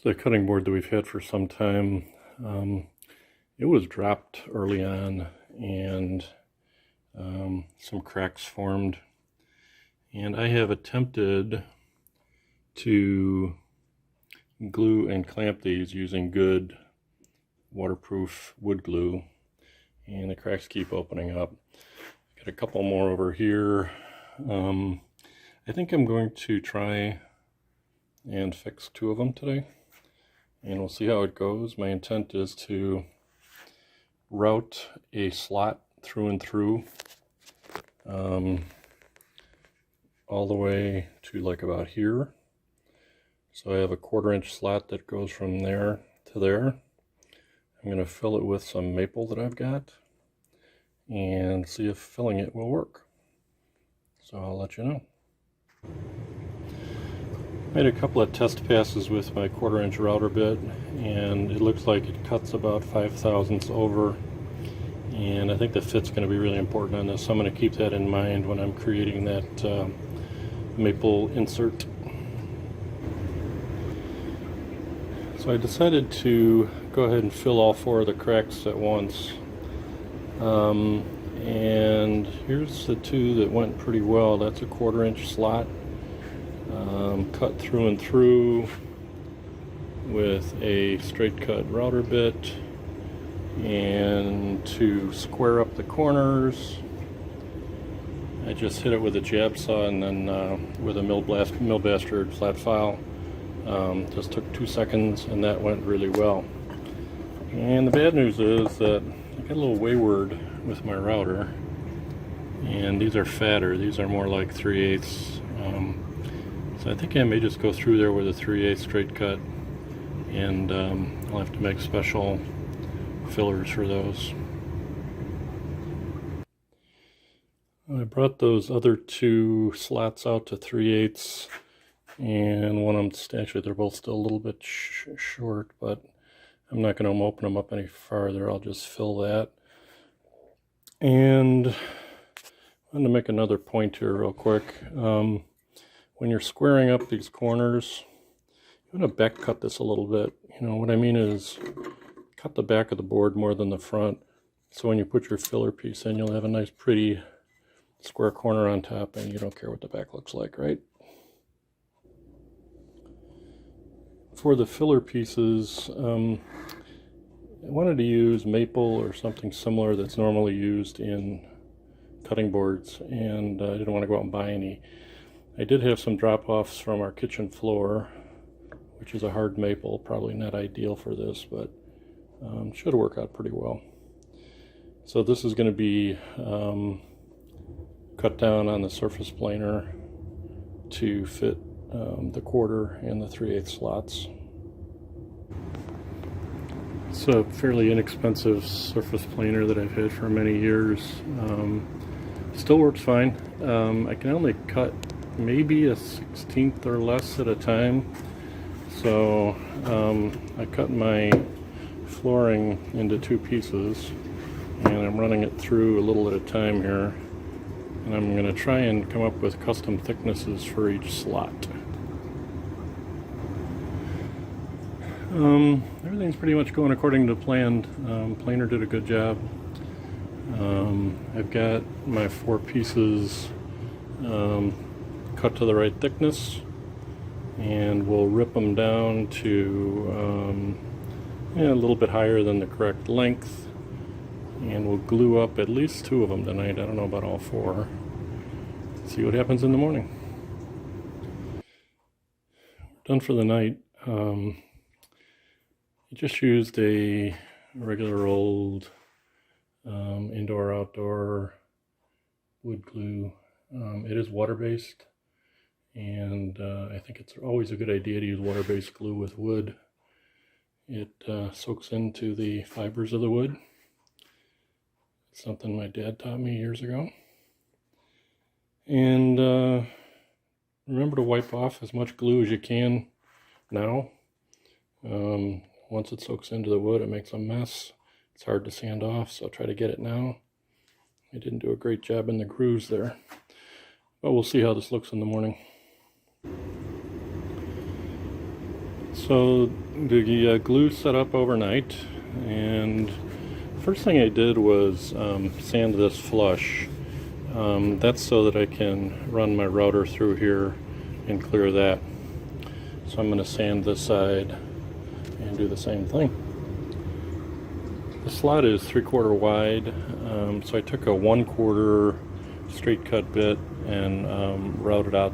This is a cutting board that we've had for some time. It was dropped early on and some cracks formed. And I have attempted to glue and clamp these using good waterproof wood glue, and the cracks keep opening up. Got a couple more over here. I think I'm going to try and fix 2 of them today, and we'll see how it goes. My intent is to route a slot through and through all the way to like about here. So I have a 1/4 inch slot that goes from there to there. I'm going to fill it with some maple that I've got and see if filling it will work. So I'll let you know. Made a couple of test passes with my 1/4 inch router bit, and it looks like it cuts about 5/1000ths over, and I think the fit's going to be really important on this, so I'm going to keep that in mind when I'm creating that maple insert. So I decided to go ahead and fill all 4 of the cracks at once, and here's the 2 that went pretty well. That's a 1/4 inch slot, cut through and through with a straight cut router bit, and to square up the corners I just hit it with a jab saw and then with a mill bastard flat file. Just took 2 seconds, and that went really well. And the bad news is that I got a little wayward with my router, and these are fatter. These are more like 3/8. So I think I may just go through there with a 3/8 straight cut, and I'll have to make special fillers for those. I brought those other 2 slots out to 3/8, and one of them, actually they're both still a little bit short, but I'm not going to open them up any farther. I'll just fill that. And I'm going to make another point here real quick. When you're squaring up these corners, you want to back cut this a little bit. You know what I mean is cut the back of the board more than the front, so when you put your filler piece in, you'll have a nice pretty square corner on top, and you don't care what the back looks like, right? For the filler pieces, I wanted to use maple or something similar that's normally used in cutting boards, and I didn't want to go out and buy any. I did have some drop-offs from our kitchen floor, which is a hard maple, probably not ideal for this, but should work out pretty well. So this is going to be cut down on the surface planer to fit the 1/4 and the 3/8 slots. It's a fairly inexpensive surface planer that I've had for many years. Still works fine. I can only cut maybe a 1/16 or less at a time, so I cut my flooring into 2 pieces, and I'm running it through a little at a time here, and I'm going to try and come up with custom thicknesses for each slot. Everything's pretty much going according to plan. Planer did a good job. I've got my 4 pieces cut to the right thickness, and we'll rip them down to a little bit higher than the correct length, and we'll glue up at least 2 of them tonight. I don't know about all 4. See what happens in the morning. Done for the night. I just used a regular old indoor-outdoor wood glue. It is water-based, and I think it's always a good idea to use water-based glue with wood. It soaks into the fibers of the wood. It's something my dad taught me years ago. And remember to wipe off as much glue as you can now. Once it soaks into the wood, it makes a mess. It's hard to sand off, so try to get it now. I didn't do a great job in the grooves there, but we'll see how this looks in the morning. So the glue set up overnight, and first thing I did was sand this flush. That's so that I can run my router through here and clear that. So I'm going to sand this side and do the same thing. The slot is 3/4 wide, so I took a 1/4 straight cut bit and routed out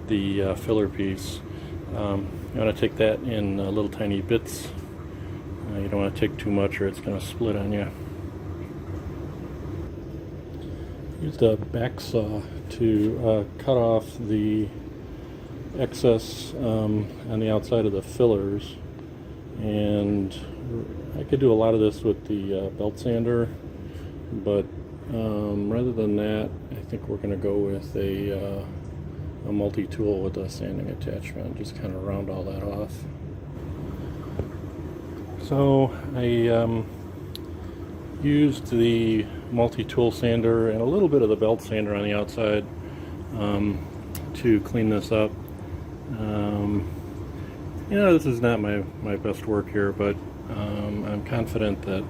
the filler piece. You want to take that in little tiny bits. You don't want to take too much or it's going to split on you. Used a back saw to cut off the excess on the outside of the fillers, and I could do a lot of this with the belt sander, but rather than that, I think we're going to go with a multi-tool with a sanding attachment, just kind of round all that off. So I used the multi-tool sander and a little bit of the belt sander on the outside to clean this up. You know, this is not my best work here, but I'm confident that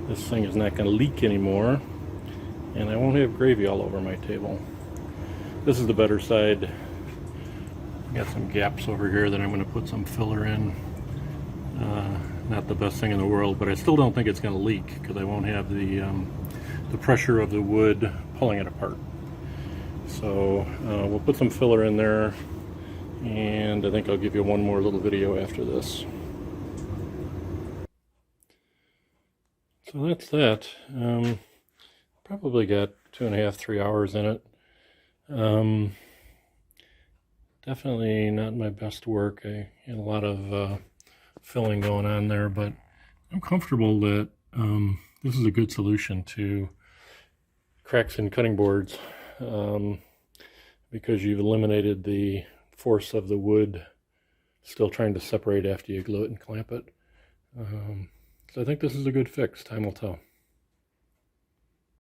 this thing is not going to leak anymore, and I won't have gravy all over my table. This is the better side. Got some gaps over here that I'm going to put some filler in. Not the best thing in the world, but I still don't think it's going to leak because I won't have the pressure of the wood pulling it apart. So we'll put some filler in there, and I think I'll give you one more little video after this. So that's that. Probably got 2.5, 3 hours in it. Definitely not my best work. I had a lot of filling going on there, but I'm comfortable that this is a good solution to cracks in cutting boards, because you've eliminated the force of the wood still trying to separate after you glue it and clamp it. So I think this is a good fix. Time will tell.